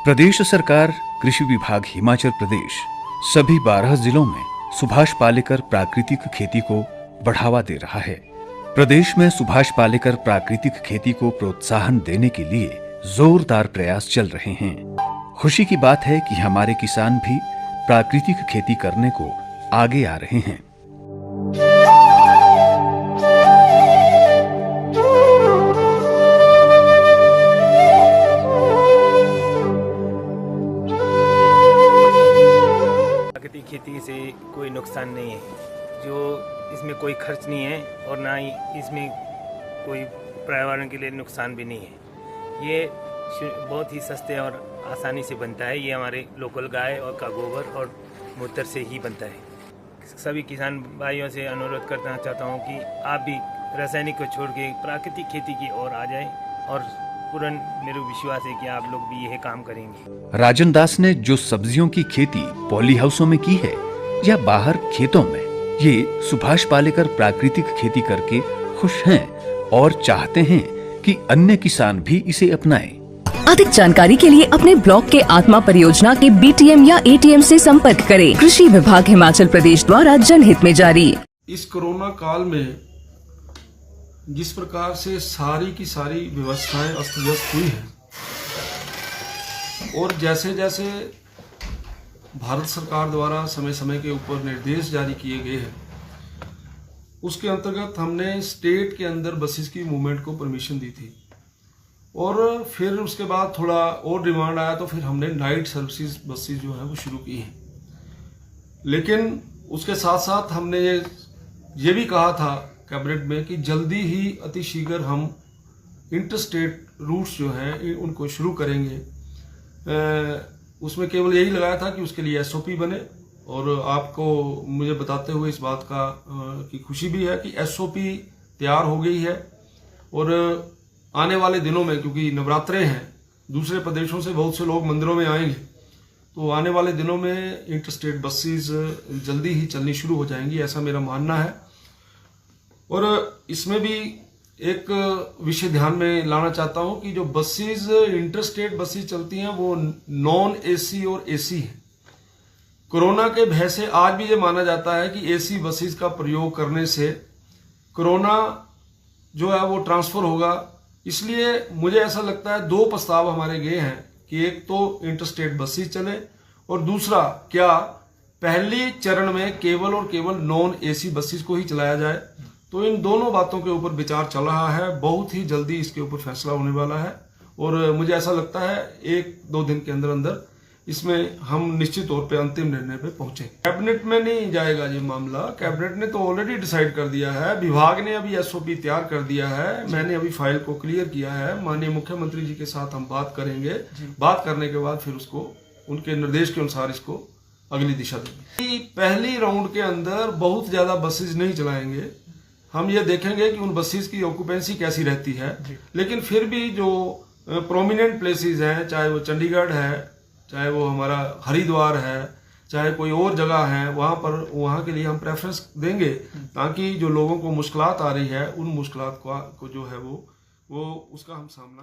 प्रदेश सरकार कृषि विभाग हिमाचल प्रदेश सभी 12 जिलों में सुभाष पालेकर प्राकृतिक खेती को बढ़ावा दे रहा है। प्रदेश में सुभाष पालेकर प्राकृतिक खेती को प्रोत्साहन देने के लिए जोरदार प्रयास चल रहे हैं। खुशी की बात है कि हमारे किसान भी प्राकृतिक खेती करने को आगे आ रहे हैं। प्राकृतिक खेती से कोई नुकसान नहीं है, जो इसमें कोई खर्च नहीं है और ना ही इसमें कोई पर्यावरण के लिए नुकसान भी नहीं है। ये बहुत ही सस्ते और आसानी से बनता है। ये हमारे लोकल गाय और का गोबर और मूत्र से ही बनता है। सभी किसान भाइयों से अनुरोध करना चाहता हूँ कि आप भी रासायनिक को छोड़ के प्राकृतिक खेती की ओर आ जाएं और पूर्ण मेरा विश्वास है कि आप लोग भी यह काम करेंगे। राजन दास ने जो सब्जियों की खेती पॉली हाउसों में की है या बाहर खेतों में, ये सुभाष पालेकर प्राकृतिक खेती करके खुश हैं और चाहते हैं कि अन्य किसान भी इसे अपनाएं। अधिक जानकारी के लिए अपने ब्लॉक के आत्मा परियोजना के BTM या ATM से संपर्क करें। कृषि विभाग हिमाचल प्रदेश द्वारा जनहित में जारी। इस कोरोना काल में जिस प्रकार से सारी की सारी व्यवस्थाएं अस्त व्यस्त हुई हैं और जैसे जैसे भारत सरकार द्वारा समय समय के ऊपर निर्देश जारी किए गए हैं, उसके अंतर्गत हमने स्टेट के अंदर बसेस की मूवमेंट को परमिशन दी थी और फिर उसके बाद थोड़ा और डिमांड आया तो फिर हमने नाइट सर्विसेज बसेस जो है वो शुरू की हैं। लेकिन उसके साथ साथ हमने ये भी कहा था कैबिनेट में कि जल्दी ही अतिशीघ्र हम इंटरस्टेट रूट्स जो हैं उनको शुरू करेंगे। उसमें केवल यही लगाया था कि उसके लिए SOP बने और आपको मुझे बताते हुए इस बात का की खुशी भी है कि SOP तैयार हो गई है और आने वाले दिनों में, क्योंकि नवरात्रे हैं, दूसरे प्रदेशों से बहुत से लोग मंदिरों में आएंगे, तो आने वाले दिनों में इंटरस्टेट बसेस जल्दी ही चलनी शुरू हो जाएंगी, ऐसा मेरा मानना है। और इसमें भी एक विषय ध्यान में लाना चाहता हूं कि जो बसेस इंटरस्टेट बसेस चलती हैं वो नॉन AC और AC है। कोरोना के भय से आज भी ये माना जाता है कि AC बसेस का प्रयोग करने से कोरोना जो है वो ट्रांसफर होगा। इसलिए मुझे ऐसा लगता है दो प्रस्ताव हमारे गए हैं कि एक तो इंटरस्टेट बसेस चले और दूसरा क्या पहली चरण में केवल और केवल नॉन AC बसेस को ही चलाया जाए। तो इन दोनों बातों के ऊपर विचार चल रहा है। बहुत ही जल्दी इसके ऊपर फैसला होने वाला है और मुझे ऐसा लगता है 1-2 दिन के अंदर अंदर इसमें हम निश्चित तौर पे अंतिम निर्णय पे पहुंचे। कैबिनेट में नहीं जाएगा ये मामला, कैबिनेट ने तो ऑलरेडी डिसाइड कर दिया है। विभाग ने अभी SOP तैयार कर दिया है, मैंने अभी फाइल को क्लियर किया है। माननीय मुख्यमंत्री जी के साथ हम बात करेंगे, बात करने के बाद फिर उसको उनके निर्देश के अनुसार इसको अगली दिशा देंगे। पहली राउंड के अंदर बहुत ज्यादा बसेज नहीं चलाएंगे, हम ये देखेंगे कि उन बसेस की ऑक्यूपेंसी कैसी रहती है। लेकिन फिर भी जो प्रोमिनेंट प्लेसेस हैं, चाहे वो चंडीगढ़ है, चाहे वो हमारा हरिद्वार है, चाहे कोई और जगह है, वहाँ के लिए हम प्रेफरेंस देंगे ताकि जो लोगों को मुश्किलात आ रही है उन मुश्किलात को जो है वो उसका हम सामना